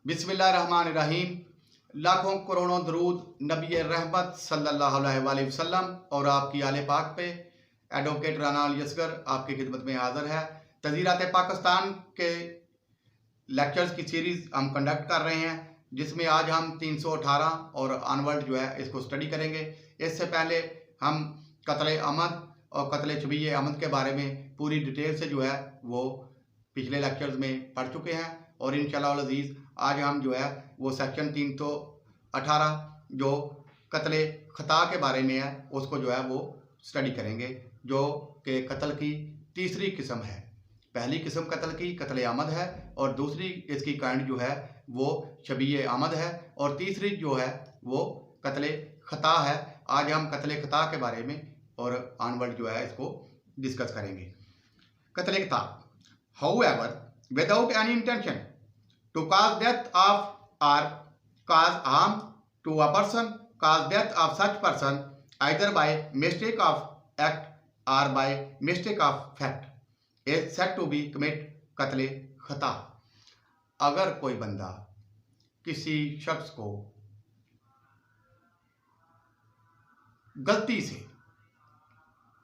बिस्मिल्लाहिर्रहमानिर्रहीम। लाखों करोड़ों दरूद नबी रहमत सल्लल्लाहु अलैहि वसल्लम और आपकी आले पाक पे। एडवोकेट राना अली असगर आपकी खिदमत में हाज़िर है। तज़ीरात पाकिस्तान के लेक्चर्स की सीरीज़ हम कंडक्ट कर रहे हैं, जिसमें आज हम 318 और ऑनवर्ड जो है इसको स्टडी करेंगे। इससे पहले हम कत्ल अमद और कत्ल शबीह अमद के बारे में पूरी डिटेल से जो है वो पिछले लेक्चर्स में पढ़ चुके हैं, और इंशाअल्लाह अज़ीज़ आज हम जो है वो सेक्शन 318 जो कत्ल खता के बारे में है उसको जो है वो स्टडी करेंगे, जो कि कत्ल की तीसरी किस्म है। पहली किस्म कत्ल की कत्ल आमद है, और दूसरी इसकी काइंड जो है वो शबीह आमद है, और तीसरी जो है वो कत्ल खता है। आज हम कत्ल खता के बारे में और ऑनवर्ड जो है इसको डिस्कस करेंगे। कत्ल खता, however, without any intention to cause death of or cause harm to a person, cause death of such person either by mistake of act or by mistake of fact is said to be commit कत्ल खता। अगर कोई बंदा किसी शख्स को गलती से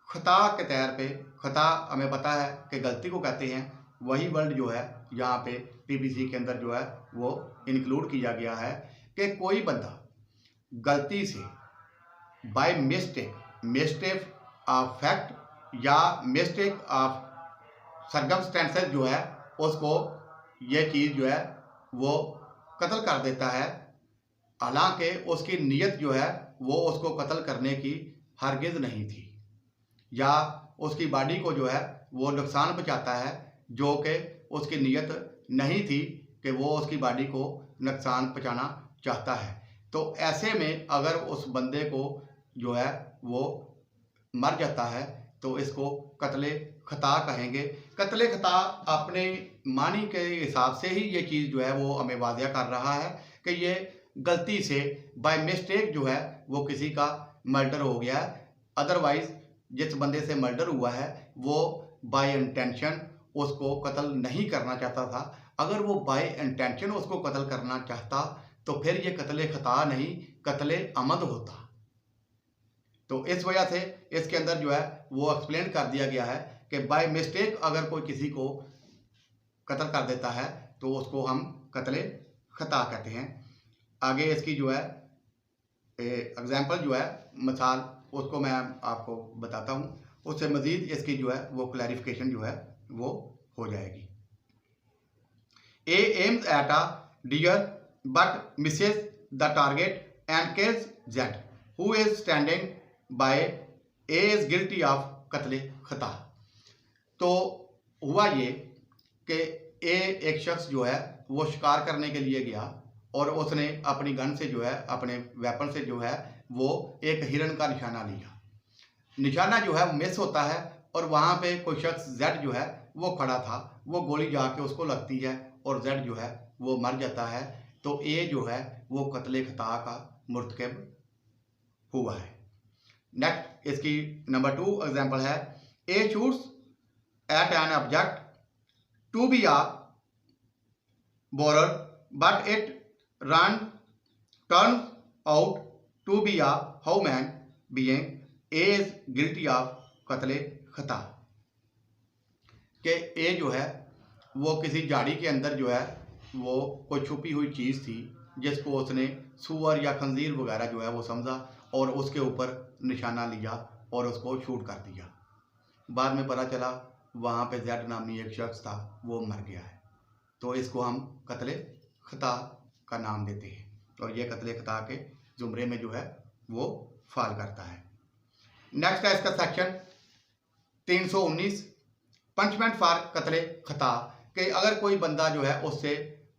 खता के तौर पे, खता हमें पता है कि गलती को कहते हैं, वही वर्ड जो है यहाँ पे पीपीसी के अंदर जो है वो इंक्लूड किया गया है कि कोई बंदा गलती से बाय मिस्टेक ऑफ फैक्ट या मिस्टेक ऑफ सर्कमस्टेंसेस जो है उसको ये चीज़ जो है वो कत्ल कर देता है, हालांकि उसकी नीयत जो है वो उसको कत्ल करने की हरगिज़ नहीं थी, या उसकी बॉडी को जो है वो नुकसान पहुंचाता है जो कि उसकी नीयत नहीं थी कि वो उसकी बॉडी को नुकसान पहुंचाना चाहता है। तो ऐसे में अगर उस बंदे को जो है वो मर जाता है तो इसको कत्ल खता कहेंगे। कत्ल खता अपने मानी के हिसाब से ही ये चीज़ जो है वो हमें वाज़िया कर रहा है कि ये गलती से बाय मिस्टेक जो है वो किसी का मर्डर हो गया है। अदरवाइज़ जिस बंदे से मर्डर हुआ है वो बाय इंटेंशन उसको कत्ल नहीं करना चाहता था। अगर वो बाय इंटेंशन उसको कत्ल करना चाहता तो फिर ये कत्ल खता नहीं, कत्ल अमद होता। तो इस वजह से इसके अंदर जो है वो एक्सप्लेन कर दिया गया है कि बाय मिस्टेक अगर कोई किसी को कत्ल कर देता है तो उसको हम कत्ल खता कहते हैं। आगे इसकी जो है एग्जाम्पल जो है, मिसाल उसको मैं आपको बताता हूँ, उससे मज़ीद इसकी जो है वो क्लैरिफिकेशन जो है वो हो जाएगी। A aims at a deer but misses the target and kills Z who is standing by. A is guilty of कत्ल खता। तो हुआ ये कि ए एक शख्स जो है वो शिकार करने के लिए गया और उसने अपनी गन से जो है, अपने वेपन से जो है वो एक हिरन का निशाना लिया। निशाना जो है मिस होता है और वहाँ पे कोई शख्स जेड जो है वो खड़ा था, वो गोली जाके उसको लगती है और जेड जो है वो मर जाता है। तो ए जो है वो कत्ल खता का मुर्तकब हुआ है। नेक्स्ट इसकी नंबर 2 एग्जांपल है, A shoots at an object to be a boar but it run turn out to be a human being. A is guilty of कत्ल खता। कि ए जो है वो किसी झाड़ी के अंदर जो है वो कोई छुपी हुई चीज़ थी जिसको उसने सूअर या खंजीर वगैरह जो है वो समझा और उसके ऊपर निशाना लिया और उसको शूट कर दिया। बाद में पता चला वहाँ पे जेड नामी एक शख्स था, वो मर गया है। तो इसको हम कत्ल खता का नाम देते हैं और ये कत्ल खता के जुमरे में जो है वो फाल करता है। नेक्स्ट है इसका सेक्शन 319 पनिशमेंट फॉर कत्ल खता। कि अगर कोई बंदा जो है उससे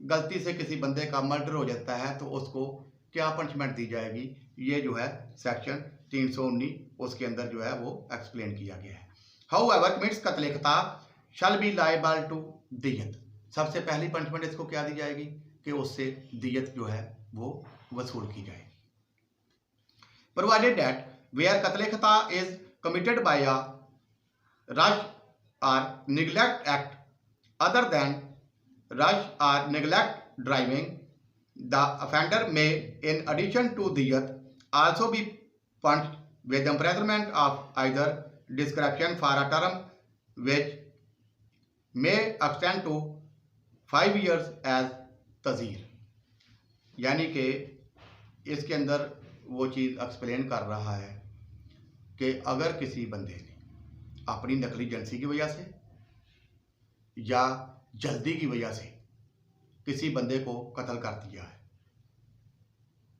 गलती से किसी बंदे का मर्डर हो जाता है तो उसको क्या पनिशमेंट दी जाएगी, ये जो है सेक्शन 319 उसके अंदर जो है वो एक्सप्लेन किया गया है। हाउएवर कमिट्स कत्ल खता शैल बी लायबल टू दियत। सबसे पहली पनिशमेंट इसको क्या दी जाएगी कि उससे दियत जो है वो वसूल की जाएगी। प्रोवाइडेड दैट वेयर कत्ल खता is committed by a rush और neglect act other than rush or neglect driving the offender may in addition to diyat also be punished with imprisonment of either discretion for a term which may extend to 5 years as तज़ीर। यानी कि इसके अंदर वो चीज़ explain कर रहा है कि अगर किसी बंदे ने अपनी नकली एजेंसी की वजह से या जल्दी की वजह से किसी बंदे को कत्ल कर दिया है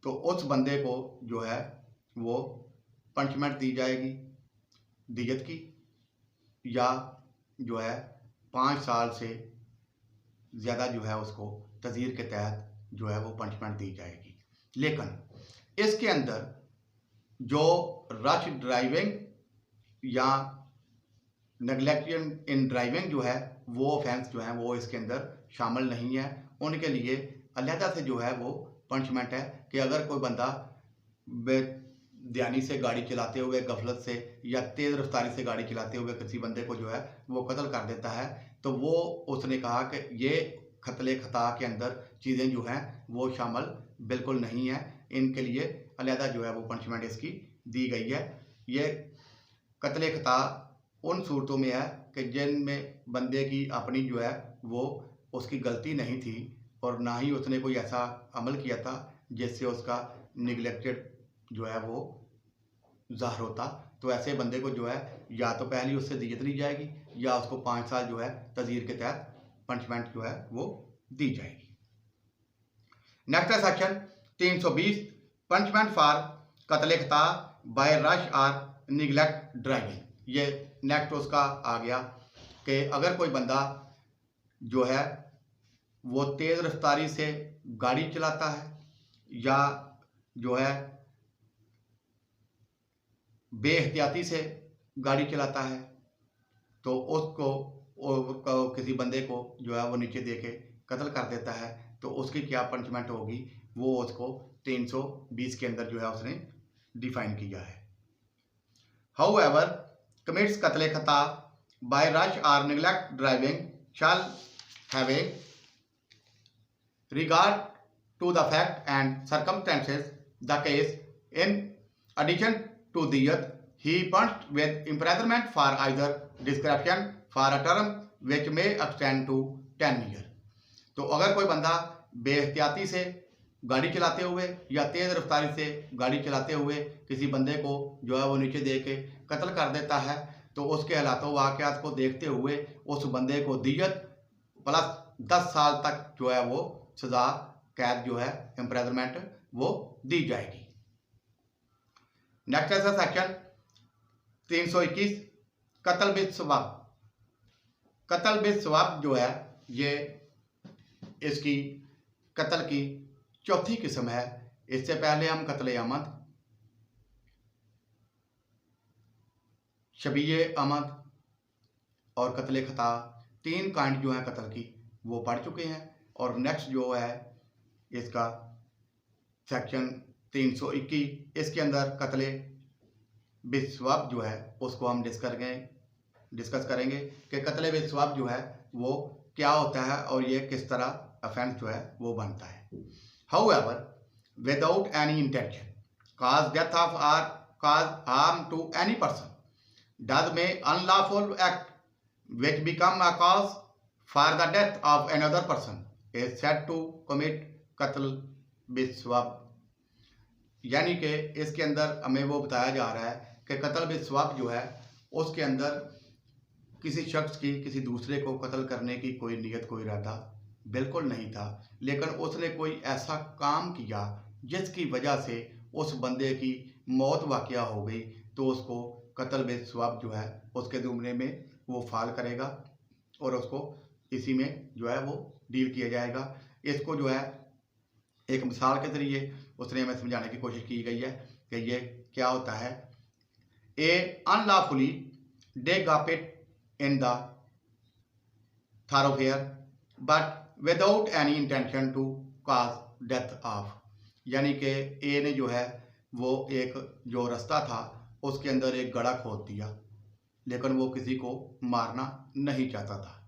तो उस बंदे को जो है वो पनिशमेंट दी जाएगी दियत की, या जो है 5 साल से ज़्यादा जो है उसको तज़ीर के तहत जो है वो पनिशमेंट दी जाएगी। लेकिन इसके अंदर जो रश ड्राइविंग या नेग्लेक्ट इन ड्राइविंग जो है वो ऑफेंस जो है वो इसके अंदर शामिल नहीं है। उनके लिए अलहदा से जो है वो पनिशमेंट है कि अगर कोई बंदा बेध्यानी से गाड़ी चलाते हुए, गफलत से या तेज़ रफ्तारी से गाड़ी चलाते हुए किसी बंदे को जो है वो कत्ल कर देता है तो वो उसने कहा कि ये कत्ल खता के अंदर चीज़ें जो हैं वो शामिल बिल्कुल नहीं है। इनके लिए अलहदा जो है वो पनिशमेंट इसकी दी गई है। ये कत्ल खता उन सूरतों में है कि जिनमें बंदे की अपनी जो है वो उसकी गलती नहीं थी और ना ही उसने कोई ऐसा अमल किया था जिससे उसका निगलेक्टेड जो है वो ज़ाहिर होता। तो ऐसे बंदे को जो है या तो पहली उससे दियत ली जाएगी या उसको 5 साल जो है तज़ीर के तहत पनिशमेंट जो है वो दी जाएगी। नेक्स्ट है सेक्शन 320 पनिशमेंट फॉर कत्ल खता बाय रश और निगलेक्ट ड्राइविंग। ये नेक्स्ट उसका आ गया कि अगर कोई बंदा जो है वो तेज़ रफ्तारी से गाड़ी चलाता है या जो है बेहतियाती से गाड़ी चलाता है तो उसको किसी बंदे को जो है वो नीचे दे के कत्ल कर देता है तो उसकी क्या पनिशमेंट होगी वो उसको 320 के अंदर जो है उसने डिफाइन किया है। हाउएवर कमिट्स कत्ल खता बाय रश और neglect driving shall have a regard to the fact and circumstances the case in addition to diyat he punished with imprisonment for either discretion for a term which may extend to 10 years। तो अगर कोई बंदा बेहतियाती से गाड़ी चलाते हुए या तेज़ रफ्तारी से गाड़ी चलाते हुए किसी बंदे को जो है वो नीचे दे के कत्ल कर देता है तो उसके हालातों वाक़यात को देखते हुए उस बंदे को दियत प्लस 10 साल तक जो है वो सजा कैद जो है इम्प्रिजनमेंट वो दी जाएगी। नेक्स्ट है सेक्शन 321 कत्ल बिल सवाब। कत्ल बिल सवाब जो है ये इसकी कत्ल की चौथी किस्म है। इससे पहले हम कत्ल अमद, शबीए अमद और कत्ल खता 3 काइंड जो है कत्ल की वो पढ़ चुके हैं और नेक्स्ट जो है इसका सेक्शन 321 इसके अंदर कत्ल बिस्वाब जो है उसको हम डिस्कस करेंगे कि कत्ल बिस्वाब जो है वो क्या होता है और ये किस तरह ऑफेंस जो है वो बनता है। However without any intention cause death of or cause harm to any person does may unlawful act which become a cause for the death of another person is said to commit कत्ल बिस्वाब। यानी कि इसके अंदर हमें वो बताया जा रहा है कि कत्ल बिस्वाब जो है उसके अंदर किसी शख्स की किसी दूसरे को कत्ल करने की कोई नीयत कोई इरादा बिल्कुल नहीं था, लेकिन उसने कोई ऐसा काम किया जिसकी वजह से उस बंदे की मौत वाक़या हो गई तो उसको कत्ल बिस्वाब जो है उसके ज़ुमरे में वो फाल करेगा और उसको इसी में जो है वो डील किया जाएगा। इसको जो है एक मिसाल के ज़रिए उसने हमें समझाने की कोशिश की गई है कि ये क्या होता है। A unlawfully dig up it in the thoroughfare but without any intention to cause death of. यानी कि ए ने जो है वो एक जो रास्ता था उसके अंदर एक गड्ढा खोद दिया लेकिन वो किसी को मारना नहीं चाहता था।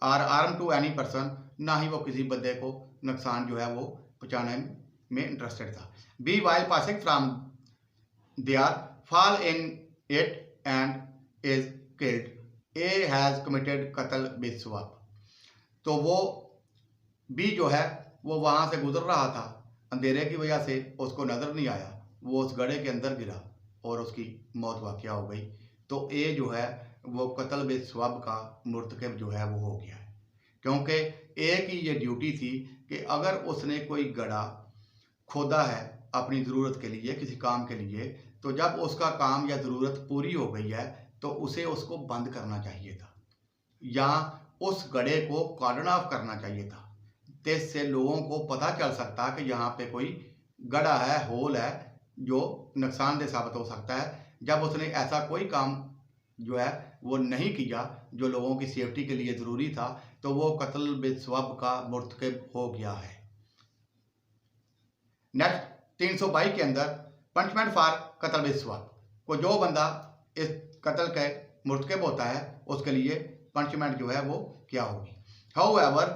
और आर्म टू एनी पर्सन, ना ही वो किसी बंदे को नुकसान जो है वो पहुँचाने में इंटरेस्टेड था। B while passing from there fall in it and is killed, A has committed कत्ल बिस्वाब। तो वो बी जो है वो वहाँ से गुजर रहा था, अंधेरे की वजह से उसको नज़र नहीं आया, वो उस गड्ढे के अंदर गिरा और उसकी मौत वाक़या हो गई। तो ए जो है वो कत्ल बिस्वाब का मुर्तकब जो है वो हो गया है, क्योंकि ए की ये ड्यूटी थी कि अगर उसने कोई गड्ढा खोदा है अपनी ज़रूरत के लिए, किसी काम के लिए, तो जब उसका काम या ज़रूरत पूरी हो गई है तो उसे उसको बंद करना चाहिए था या उस गड्ढे को कॉर्डन ऑफ करना चाहिए था। इससे लोगों को पता चल सकता कि यहाँ पे कोई गड्ढा है, होल है जो नुकसानदेह साबित हो सकता है। जब उसने ऐसा कोई काम जो है वो नहीं किया जो लोगों की सेफ्टी के लिए ज़रूरी था, तो वो कत्ल बिस्वाब का मुर्तकब हो गया है। नेक्स्ट 322 के अंदर पनिशमेंट फॉर कत्ल बिस्वाब को जो बंदा इस कत्ल के मुर्तकब होता है उसके लिए पनिशमेंट जो है वो क्या होगी। हाउ एवर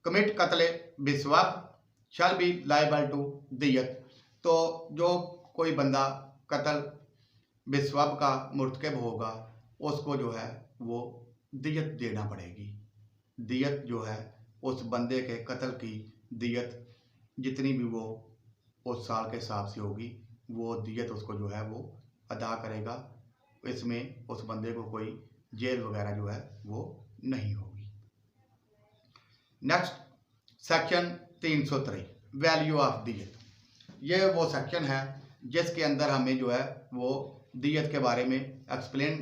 कमिट कत्ल बिस्वाब शैल बी लाइबल टू दियत। तो जो कोई बंदा कत्ल बिस्वाब का मुर्तकब होगा उसको जो है वो दियत देना पड़ेगी। दियत जो है उस बंदे के कत्ल की दियत जितनी भी वो उस साल के हिसाब से होगी वो दियत उसको जो है वो अदा करेगा। इसमें उस बंदे को कोई जेल वगैरह जो है वो नहीं होगी। नेक्स्ट सेक्शन 323 वैल्यू ऑफ दियत। ये वो सेक्शन है जिसके अंदर हमें जो है वो दियत के बारे में एक्सप्लेन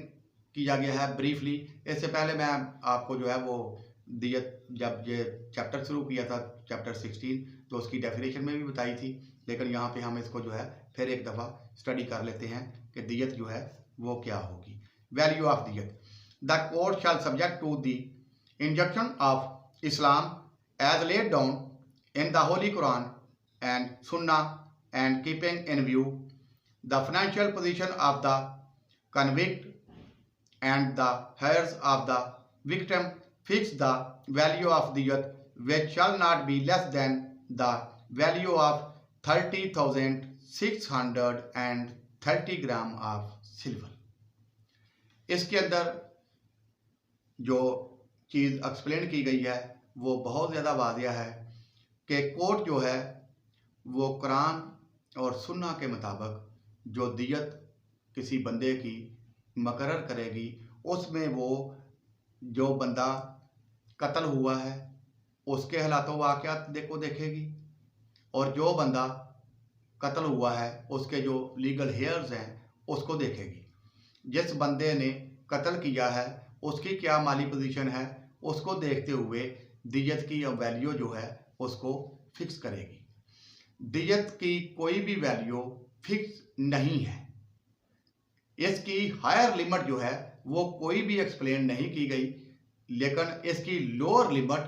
किया गया है ब्रीफली। इससे पहले मैं आपको जो है वो दियत जब ये चैप्टर शुरू किया था चैप्टर 16 तो उसकी डेफिनेशन में भी बताई थी, लेकिन यहाँ पे हम इसको जो है फिर एक दफ़ा स्टडी कर लेते हैं कि दियत जो है वो क्या होगी। वैल्यू ऑफ दियत। The court shall subject to the injunction of Islam as laid down in the holy Quran and Sunnah and keeping in view the financial position of the convict and the heirs of the victim, fix the value of diyat which shall not be less than the value of 30,630 gram of silver। इसके अंदर जो चीज़ explain की गई है वो बहुत ज़्यादा वाज़िया है कि कोर्ट जो है वो कुरान और सुन्ना के मुताबिक जो दियत किसी बंदे की मुकर्रर करेगी उसमें वो जो बंदा कत्ल हुआ है उसके हालातों वाक़यात को देखेगी और जो बंदा कत्ल हुआ है उसके जो लीगल हेयर्स हैं उसको देखेगी। जिस बंदे ने कत्ल किया है उसकी क्या माली पोजीशन है उसको देखते हुए दियत की वैल्यू जो है उसको फिक्स करेगी। दियत की कोई भी वैल्यू फिक्स नहीं है, इसकी हायर लिमिट जो है वो कोई भी एक्सप्लेन नहीं की गई, लेकिन इसकी लोअर लिमिट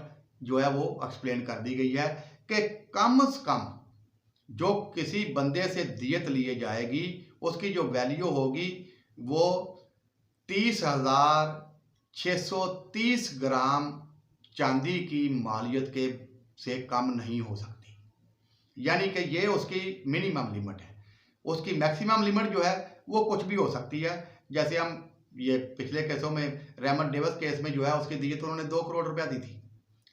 जो है वो एक्सप्लेन कर दी गई है कि कम से कम जो किसी बंदे से दियत लिए जाएगी उसकी जो वैल्यू होगी वो 30,630 ग्राम चांदी की मालियत के से कम नहीं हो सकती। यानी कि ये उसकी मिनिमम लिमिट है। उसकी मैक्सिमम लिमिट जो है वो कुछ भी हो सकती है। जैसे हम ये पिछले केसों में रेमंड डेविस केस में जो है उसकी दियत उन्होंने 2 करोड़ रुपया दी थी,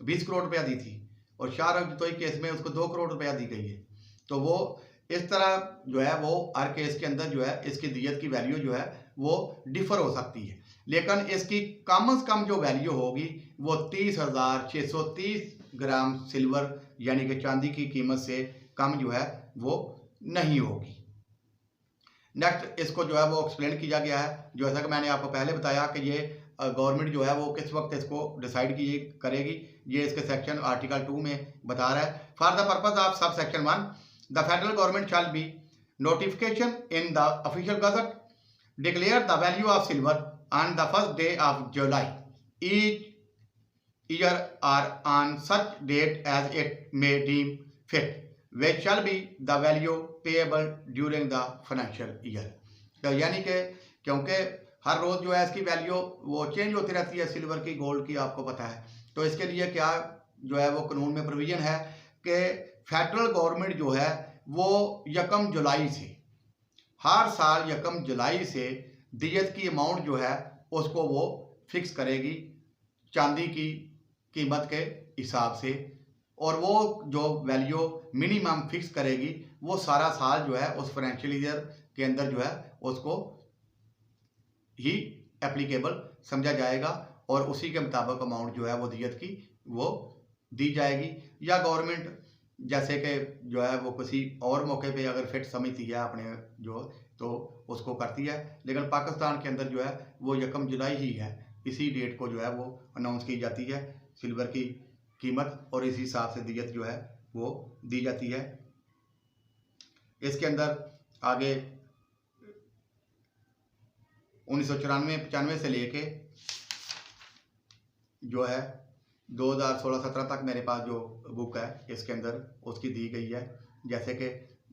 20 करोड़ रुपया दी थी, और शाहरुख जतोई केस में उसको 2 करोड़ रुपया दी गई है। तो वो इस तरह जो है वो हर केस के अंदर जो है इसकी दियत की वैल्यू जो है वो डिफर हो सकती है, लेकिन इसकी कम से कम जो वैल्यू होगी वो 30,630 ग्राम सिल्वर यानी कि चांदी की कीमत से कम जो है वो नहीं होगी। नेक्स्ट इसको जो है वो एक्सप्लेन किया गया है, जैसा कि मैंने आपको पहले बताया कि ये गवर्नमेंट जो है वो किस वक्त इसको डिसाइड की करेगी, ये इसके सेक्शन आर्टिकल 2 में बता रहा है। For the purpose of sub section 1 the federal government shall be notification in the official gazette declare the value of silver on the first day of July each year और on such date as it may deem fit which shall be the value payable during the financial year। तो यानी कि क्योंकि हर रोज़ जो है इसकी value वो change होती रहती है सिल्वर की, गोल्ड की, आपको पता है, तो इसके लिए क्या जो है वो कानून में प्रोविज़न है कि फेडरल गवर्नमेंट जो है वो 1 जुलाई से, हर साल 1 जुलाई से दियत की अमाउंट जो है उसको वो फिक्स करेगी चांदी की कीमत के हिसाब से, और वो जो वैल्यू मिनिमम फिक्स करेगी वो सारा साल जो है उस फाइनेंशियल ईयर के अंदर जो है उसको ही एप्लीकेबल समझा जाएगा, और उसी के मुताबिक अमाउंट जो है वो दियत की वो दी जाएगी। या गवर्नमेंट जैसे कि जो है वो किसी और मौके पे अगर फिट समझती है अपने जो तो उसको करती है, लेकिन पाकिस्तान के अंदर जो है वो 1 जुलाई ही है, इसी डेट को जो है वो अनाउंस की जाती है सिल्वर की कीमत, और इसी हिसाब से दियत जो है वो दी जाती है। इसके अंदर आगे 1994-95 से लेके जो है 2016-17 तक मेरे पास जो बुक है इसके अंदर उसकी दी गई है। जैसे कि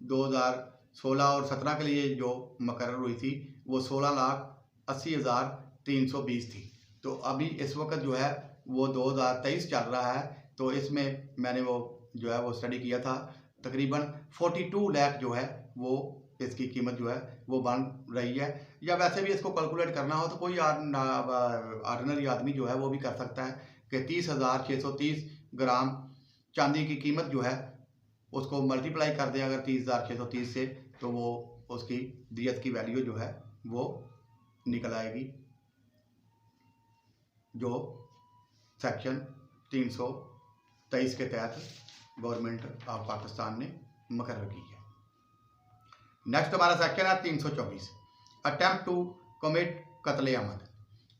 2016 और 17 के लिए जो मुकर्रर हुई थी वो 16,80,320 थी। तो अभी इस वक्त जो है वो 2023 चल रहा है, तो इसमें मैंने वो जो है वो स्टडी किया था, तकरीबन 42 लाख जो है वो इसकी कीमत जो है वो बन रही है। या वैसे भी इसको कैलकुलेट करना हो तो कोई ऑर्डिनरी आदमी जो है वो भी कर सकता है कि 30,630 ग्राम चांदी की कीमत जो है उसको मल्टीप्लाई कर दें अगर 30,630 से, तो वो उसकी दियत की वैल्यू जो है वो निकल आएगी, जो सेक्शन 323 के तहत गवर्नमेंट ऑफ पाकिस्तान ने मुकर्रर की है। नेक्स्ट हमारा सेक्शन है 324, अटेम्प्ट टू कमिट कत्ल अमद,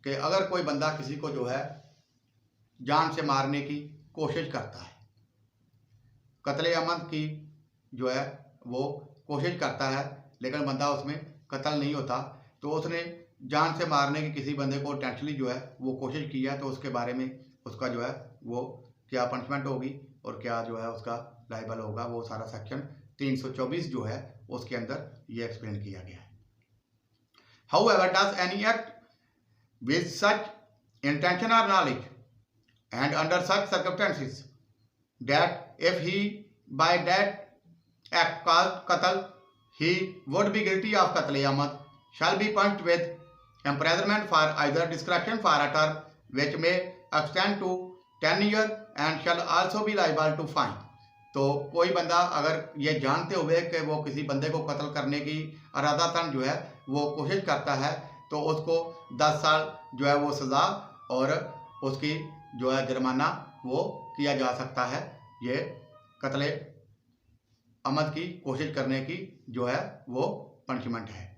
कि अगर कोई बंदा किसी को जो है जान से मारने की कोशिश करता है, कत्ल अमद की जो है वो कोशिश करता है लेकिन बंदा उसमें कत्ल नहीं होता, तो उसने जान से मारने की किसी बंदे को इंटेंशनली जो है वो कोशिश की है, तो उसके बारे में उसका जो है वो क्या पनिशमेंट होगी और क्या जो है उसका लायबल होगा, वो सारा सेक्शन 324 जो है उसके अंदर ये एक्सप्लेन किया गया है। However, does any act with such intention or knowledge and under such circumstances that if he by that act caused qatl he would be guilty of qatl amad shall be punished with imprisonment for either discretion for a term which may extend to 10 years and shall also be liable to fine। तो कोई बंदा अगर ये जानते हुए कि वो किसी बंदे को कत्ल करने की इरादतन जो है वो कोशिश करता है, तो उसको 10 साल जो है वो सज़ा और उसकी जो है जुर्माना वो किया जा सकता है। ये कत्ल अमद की कोशिश करने की जो है वो पनिशमेंट है।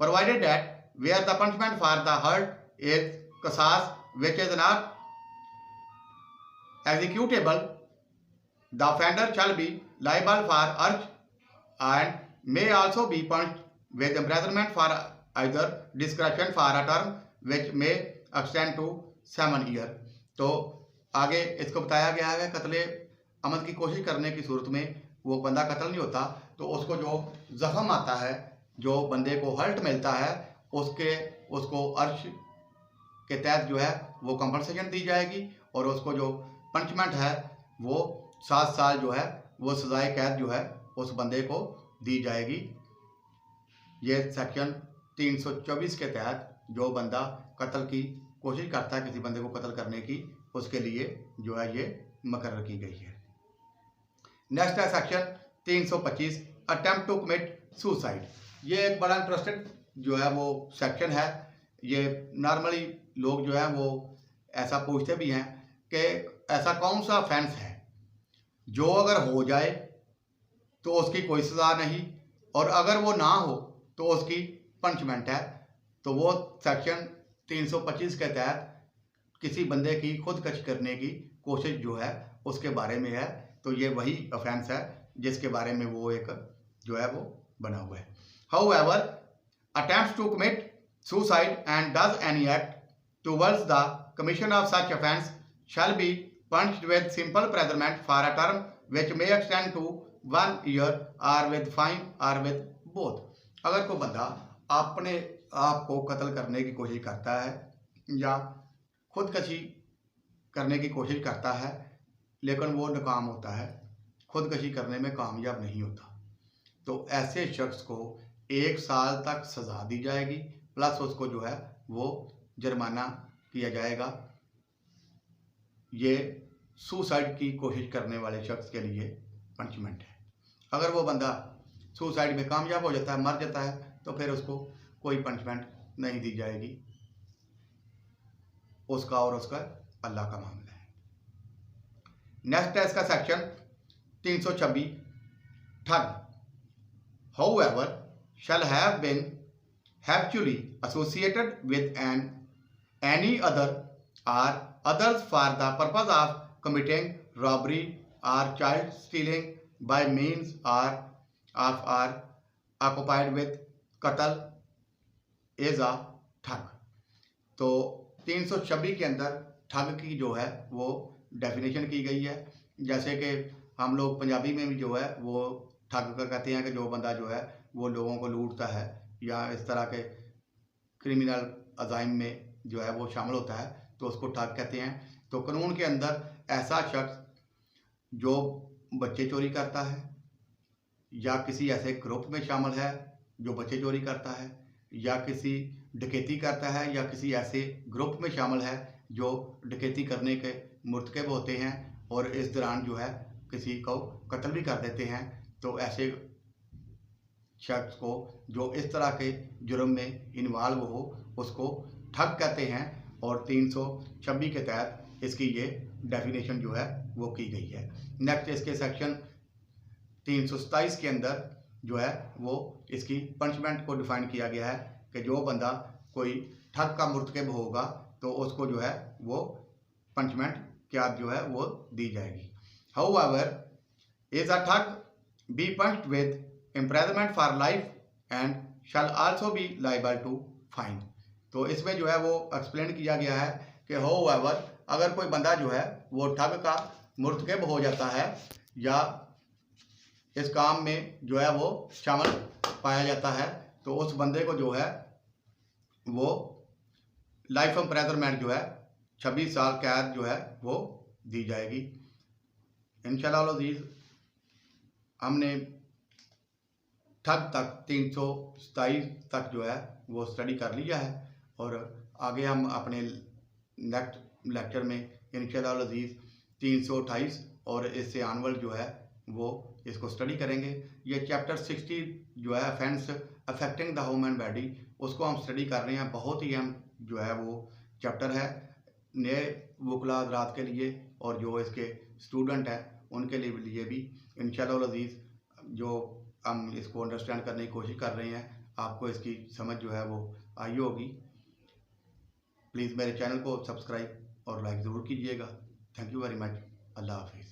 Provided that where the punishment for the hurt is कसास which is not executable, the offender shall be liable for arch and may also be punished with imprisonment for either discretion for a term which may extend to 7 years। तो आगे इसको बताया गया है कत्ले अमद की कोशिश करने की सूरत में वो बंदा कत्ल नहीं होता, तो उसको जो जख्म आता है, जो बंदे को हर्ट मिलता है, उसको अर्श के तहत जो है वो कंपनसेशन दी जाएगी, और उसको जो पनिशमेंट है वो 7 साल जो है वो सजाए कैद जो है उस बंदे को दी जाएगी। ये सेक्शन 324 के तहत जो बंदा कत्ल की कोशिश करता है किसी बंदे को कत्ल करने की, उसके लिए जो है ये मुकर्रर की गई है। नेक्स्ट है section 325, attempt to commit suicide. ये एक बड़ा इंटरेस्टेड जो है वो सेक्शन है। ये नॉर्मली लोग जो है वो ऐसा पूछते भी हैं कि ऐसा कौन सा ऑफेंस है जो अगर हो जाए तो उसकी कोई सज़ा नहीं, और अगर वो ना हो तो उसकी पनिशमेंट है। तो वो सेक्शन 325 के तहत किसी बंदे की खुदकशी करने की कोशिश जो है उसके बारे में है। तो ये वही ऑफेंस है जिसके बारे में वो एक जो है वो बना हुआ है। However, attempts to commit suicide and does any act towards the commission of such offense shall be punished with simple imprisonment for a term which may extend to 1 year or with fine or with both। अगर कोई बंदा अपने आप को कत्ल करने की कोशिश करता है या खुदकशी करने की कोशिश करता है लेकिन वो नाकाम होता है, खुदकशी करने में कामयाब नहीं होता। तो ऐसे शख्स को 1 साल तक सज़ा दी जाएगी, प्लस उसको जो है वो जुर्माना किया जाएगा। ये सुसाइड की कोशिश करने वाले शख्स के लिए पनिशमेंट है। अगर वो बंदा सुसाइड में कामयाब हो जाता है, मर जाता है, तो फिर उसको कोई पनिशमेंट नहीं दी जाएगी। उसका और उसका अल्लाह का मामला है। नेक्स्ट है इसका सेक्शन 326 ठग। However, shall have been habitually associated with any other or others for the purpose of committing robbery or child stealing by means or occupied with कत्ल is a ठग। तो 326 के अंदर ठग की जो है वो डेफिनेशन की गई है। जैसे कि हम लोग पंजाबी में भी जो है वो ठग का कहते हैं कि जो बंदा जो है वो लोगों को लूटता है या इस तरह के क्रिमिनल अजाइम में जो है वो शामिल होता है, तो उसको ठग कहते हैं। तो कानून के अंदर ऐसा शख्स जो बच्चे चोरी करता है या किसी ऐसे ग्रुप में शामिल है जो बच्चे चोरी करता है, या किसी डकैती करता है, या किसी ऐसे ग्रुप में शामिल है जो डकैती करने के मुर्तकब होते हैं और इस दौरान जो है किसी को कत्ल भी कर देते हैं, तो ऐसे शख्स को जो इस तरह के जुर्म में इन्वॉल्व हो उसको ठग कहते हैं। और 326 के तहत इसकी ये डेफिनेशन जो है वो की गई है। नेक्स्ट इसके सेक्शन 327 के अंदर जो है वो इसकी पनिशमेंट को डिफाइन किया गया है कि जो बंदा कोई ठग का मुर्तकब होगा तो उसको जो है वो पनिशमेंट क्या जो है वो दी जाएगी। However, is a ठग be punished with imprisonment for life and shall also be liable to fine। तो इसमें जो है वो एक्सप्लेन किया गया है कि however, अगर कोई बंदा जो है वो ठग का मुर्तकब हो जाता है या इस काम में जो है वो शामिल पाया जाता है, तो उस बंदे को जो है वो लाइफ इम्प्रिजनमेंट जो है 26 साल कैद जो है वो दी जाएगी। इंशाअल्लाह अज़ीज़ हमने ठग तक 327 तक जो है वो स्टडी कर लिया है और आगे हम अपने नेक्स्ट लेक्चर में इंशाअल्लाह अज़ीज़ 328 और इससे ऑनवर्ड जो है वो इसको स्टडी करेंगे। ये चैप्टर 60 जो है offence affecting the human body, उसको हम स्टडी कर रहे हैं। बहुत ही हम जो है वो चैप्टर है नए वकला हज़रात के लिए और जो इसके स्टूडेंट हैं उनके लिए भी इंशाअल्लाह अज़ीज़ जो हम इसको अंडरस्टैंड करने की कोशिश कर रहे हैं, आपको इसकी समझ जो है वो आई होगी। प्लीज़ मेरे चैनल को सब्सक्राइब और लाइक ज़रूर कीजिएगा। Thank you very much. अल्लाह हाफिज़।